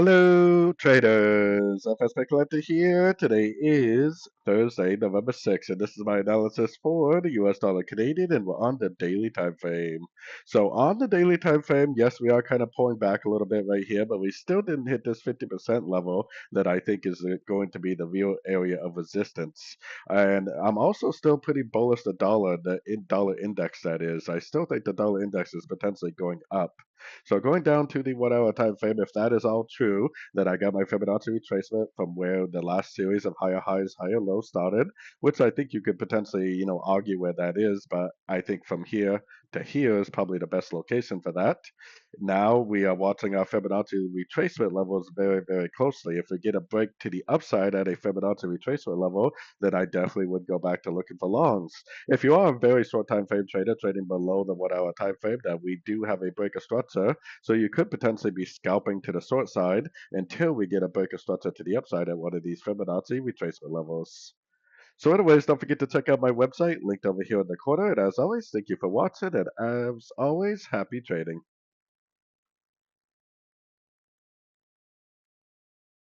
Hello, traders. FX Pip Collector here. Today is Thursday, November 6th, and this is my analysis for the US dollar Canadian, and we're on the daily time frame. So, on the daily time frame, yes, we are kind of pulling back a little bit right here, but we still didn't hit this 50% level that I think is going to be the real area of resistance. And I'm also still pretty bullish the dollar, dollar index that is. I still think the dollar index is potentially going up. So going down to the 1 hour time frame, if that is all true, then I got my Fibonacci retracement from where the last series of higher highs, higher lows started, which I think you could potentially, argue where that is, but I think from here to here is probably the best location for that. Now we are watching our Fibonacci retracement levels very, very closely. If we get a break to the upside at a Fibonacci retracement level, then I definitely would go back to looking for longs. If you are a very short time frame trader trading below the 1 hour time frame, that we do have a break of structure, so you could potentially be scalping to the short side until we get a break of structure to the upside at one of these Fibonacci retracement levels. So, anyways, don't forget to check out my website linked over here in the corner. And as always, thank you for watching, and as always, happy trading.